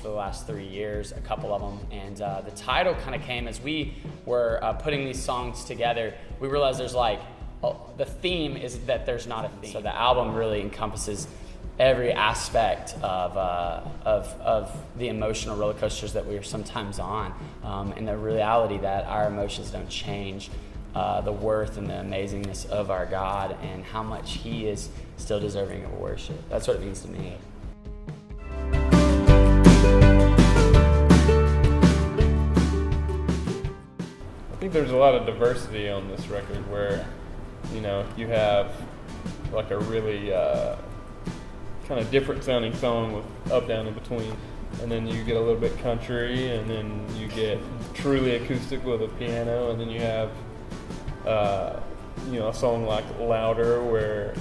for the last 3 years, a couple of them. And the title kind of came as we were putting these songs together. We realized there's the theme is that there's not a theme. So the album really encompasses every aspect of the emotional roller coasters that we are sometimes on, and the reality that our emotions don't change, the worth and the amazingness of our God, and how much He is still deserving of worship. That's what it means to me. I think there's a lot of diversity on this record where, you have like a really kind of different sounding song with Up, Down, In Between, and then you get a little bit country, and then you get truly acoustic with a piano, and then you have a song like Louder where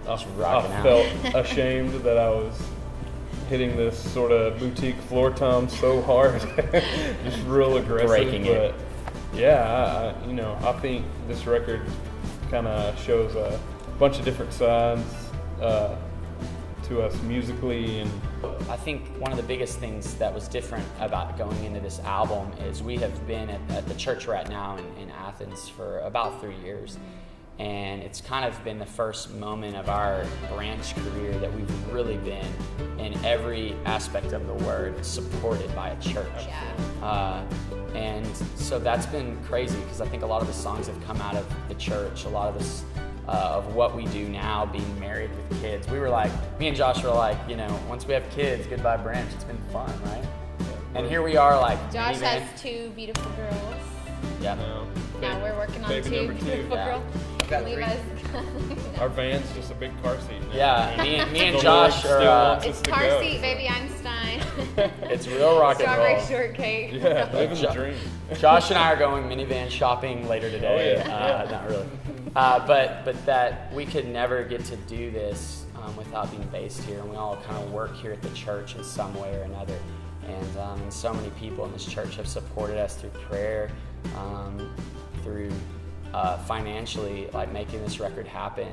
I felt ashamed that I was hitting this sort of boutique floor tom so hard, just real aggressive. Breaking it. But yeah, I think this record kind of shows a bunch of different sides to us musically. And I think one of the biggest things that was different about going into this album is we have been at the church right now in Athens for about 3 years. And it's kind of been the first moment of our branch career that we've really been, in every aspect of the word, supported by a church. Yeah. And so that's been crazy, because I think a lot of the songs have come out of the church. A lot of this, of what we do now, being married with kids. We were like, me and Josh were like, once we have kids, goodbye branch. It's been fun, right? And here we are, like, Josh has 2 beautiful girls. Yeah. Now we're working on baby 2 number 2. beautiful girls. Got Leave 3. us- Our van's just a big car seat now. Yeah, me and The Josh Lord still are. wants us It's to car go. seat, baby Einstein. It's real rock and Strawberry roll. shortcake. Yeah, living the dream. Josh and I are going minivan shopping later today. Oh, yeah. Not really. But that we could never get to do this without being based here, and we all kind of work here at the church in some way or another. And so many people in this church have supported us through prayer, through financially, like making this record happen.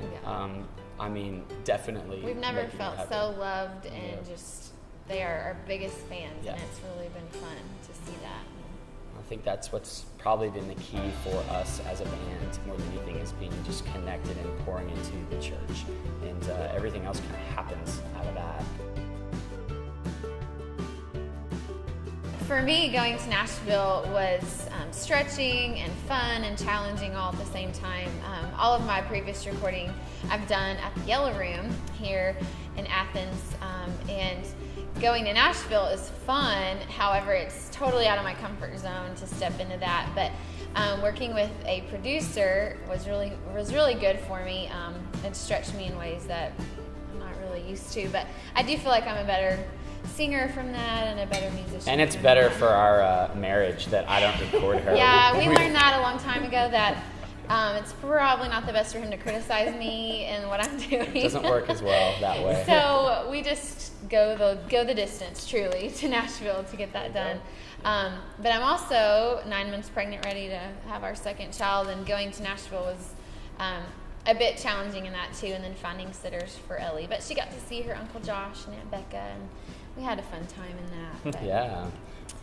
Definitely. We've never making it felt happen. so loved, and just they are our biggest fans, Yeah. and it's really been fun to see that. I think that's what's probably been the key for us as a band, more than anything, is being just connected and pouring into the church, and everything else kind of happens out of that. For me, going to Nashville was stretching and fun and challenging all at the same time. All of my previous recording I've done at the Yellow Room here in Athens, and going to Nashville is fun. However, it's totally out of my comfort zone to step into that. But working with a producer was really good for me. It stretched me in ways that I'm not really used to. But I do feel like I'm a better singer from that and a better musician. And it's from better that. for our marriage that I don't record her. Yeah, we learned that a long time ago, that it's probably not the best for him to criticize me and what I'm doing. It doesn't work as well that way. So we just go the distance, truly, to Nashville to get that done. But I'm also 9 months pregnant, ready to have our second child, and going to Nashville was a bit challenging in that too, and then finding sitters for Ellie. But she got to see her Uncle Josh and Aunt Becca, and we had a fun time in that. But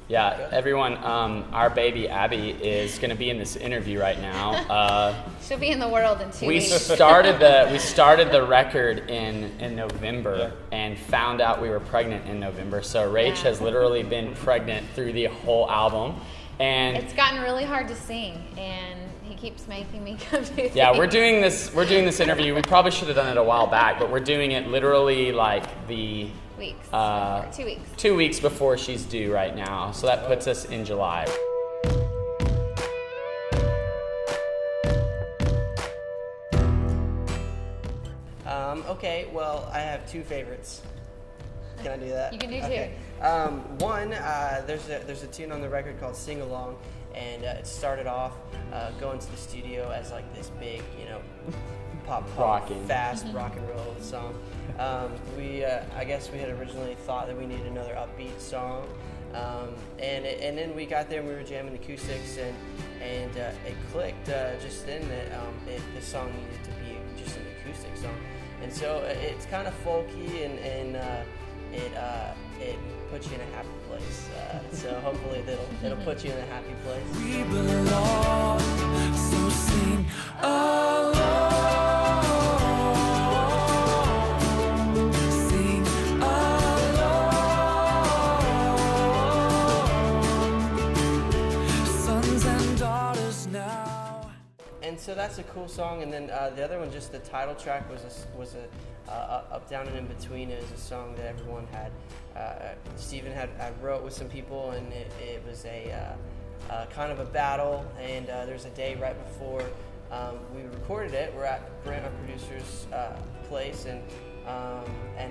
Yeah, everyone, our baby Abby is going to be in this interview right now. she'll be in the world in 2 We weeks. started the record in November and found out we were pregnant in November. So Rach has literally been pregnant through the whole album, and It's gotten really hard to sing, and he keeps making me come do things. yeah, we're doing this interview. We probably should have done it a while back, but we're doing it literally like the weeks. 2 weeks. 2 weeks before she's due right now. So that puts us in July. Okay, well, I have 2 favorites. Can I do that? You can do okay. One, there's a tune on the record called Sing Along, and it started off going to the studio as like this big, pop, Rocking. fast rock and roll song. I guess we had originally thought that we needed another upbeat song, and then we got there and we were jamming acoustics, and it clicked just then that this song needed to be just an acoustic song, and so it's kind of folky, and it puts you in a happy place. So hopefully it'll put you in a happy place. We belong, so sing along. Sing along. Sons and daughters now. And so that's a cool song. And then the other one, just the title track, was a Up, Down, and In Between. It was a song that everyone had. Stephen had wrote with some people, and it was a kind of a battle. And there's a day right before we recorded it. We're at Brent, our producer's place, and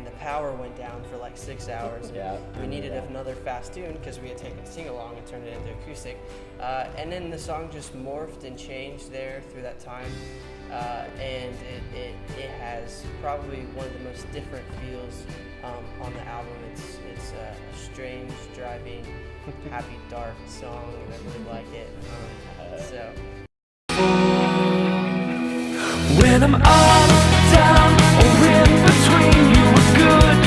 the power went down for like 6 hours. Yeah. We needed another fast tune because we had taken sing along and turned it into acoustic. And then the song just morphed and changed there through that time. And it has probably one of the most different feels on the album. It's a strange, driving, happy, dark song, and I really like it. So. When I'm up, down, or in between, you were good.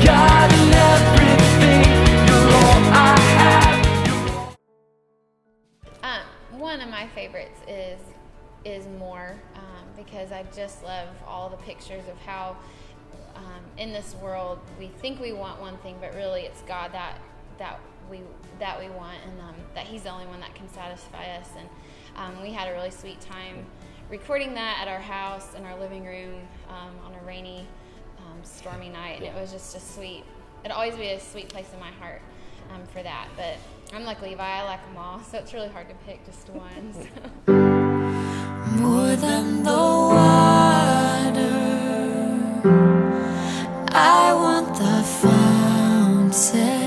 God in everything, you're all I have. One of my favorites is More, because I just love all the pictures of how in this world we think we want one thing, but really it's God that we want, and that He's the only one that can satisfy us. And we had a really sweet time recording that at our house in our living room on a rainy, stormy night, and it was just a sweet. It'll always be a sweet place in my heart for that. But I'm like Levi, I like them all, so it's really hard to pick just one. So. More than the water, I want the fountain.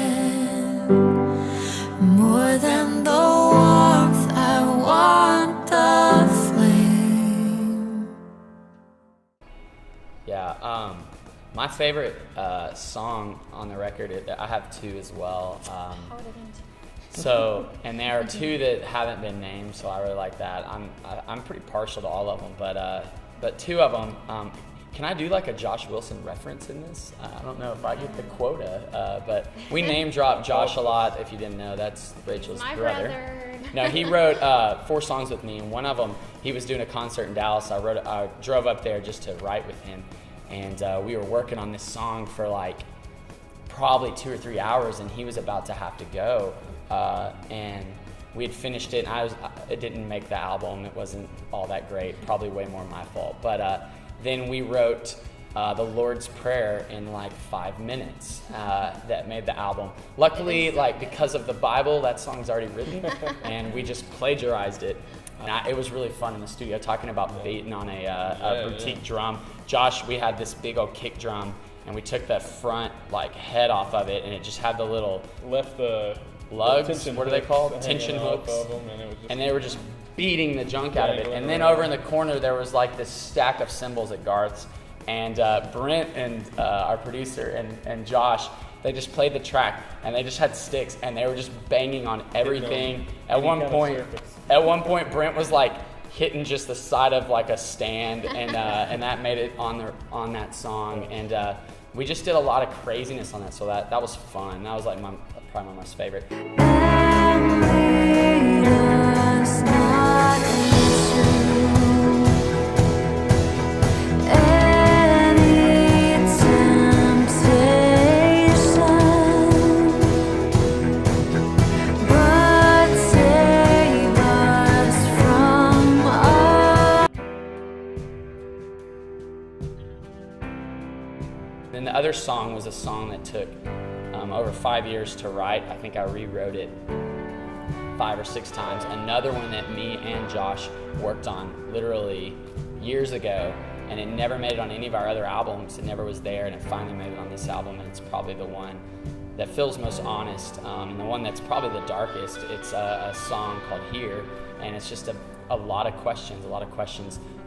More than the warmth, I want the flame. Yeah, my favorite song on the record, I have two as well. So, and there are two that haven't been named, so I really like that. I'm pretty partial to all of them, but two of them. Can I do like a Josh Wilson reference in this? I don't know if I get the quota, but we name drop Josh a lot. If you didn't know, that's Rachel's My brother. brother. No, he wrote 4 songs with me, and one of them, he was doing a concert in Dallas. I drove up there just to write with him, and we were working on this song for like probably 2 or 3 hours, and he was about to have to go. And we had finished it, and it didn't make the album. It wasn't all that great, probably way more my fault. But then we wrote the Lord's Prayer in like 5 minutes that made the album. Luckily, like because of the Bible, that song's already written, and we just plagiarized it. And it was really fun in the studio talking about beating on a boutique drum. Josh, we had this big old kick drum, and we took the front like head off of it, and it just had the little Left the lugs, the what are they called? hanging Tension off hooks. of them, and, it was just And they were just beating the junk out of it. Dangling And then around. over in the corner, there was like this stack of cymbals at Garth's. And Brent and our producer and Josh, they just played the track, and they just had sticks, and they were just banging on everything. At any one kind of point, surface. Brent was like hitting just the side of like a stand, and that made it on that song. And we just did a lot of craziness on that, so that was fun. That was like probably my most favorite. Then the other song was a song that took over 5 years to write. I think I rewrote it 5 or 6 times. Another one that me and Josh worked on literally years ago, and it never made it on any of our other albums. It never was there, and it finally made it on this album, and it's probably the one that feels most honest, and the one that's probably the darkest. It's a song called Here, and it's just a lot of questions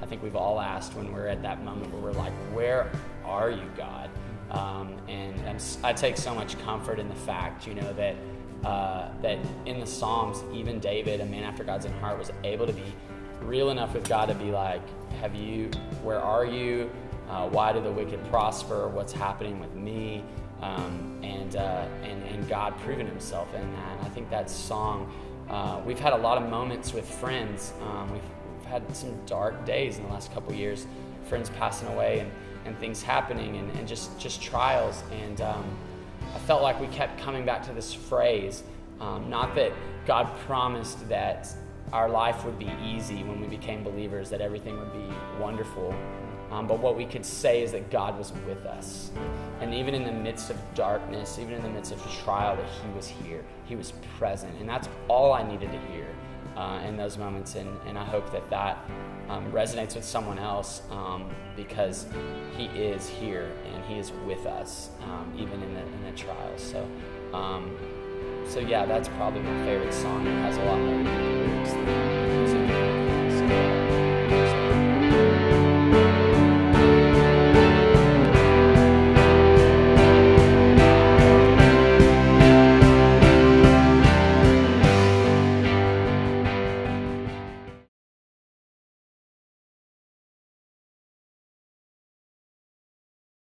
I think we've all asked when we're at that moment where we're like, where are you, God? And I take so much comfort in the fact, that that in the Psalms, even David, a man after God's own heart, was able to be real enough with God to be like, where are you? Why do the wicked prosper? What's happening with me? and God proving himself in that. And I think that song, we've had a lot of moments with friends. We've had some dark days in the last couple of years, friends passing away and things happening and just trials. And I felt like we kept coming back to this phrase, not that God promised that our life would be easy when we became believers, that everything would be wonderful. But what we could say is that God was with us. And even in the midst of darkness, even in the midst of trial, that he was here. He was present. And that's all I needed to hear in those moments. And I hope that resonates with someone else because he is here and he is with us even in the trials. So yeah, that's probably my favorite song. It has a lot more lyrics than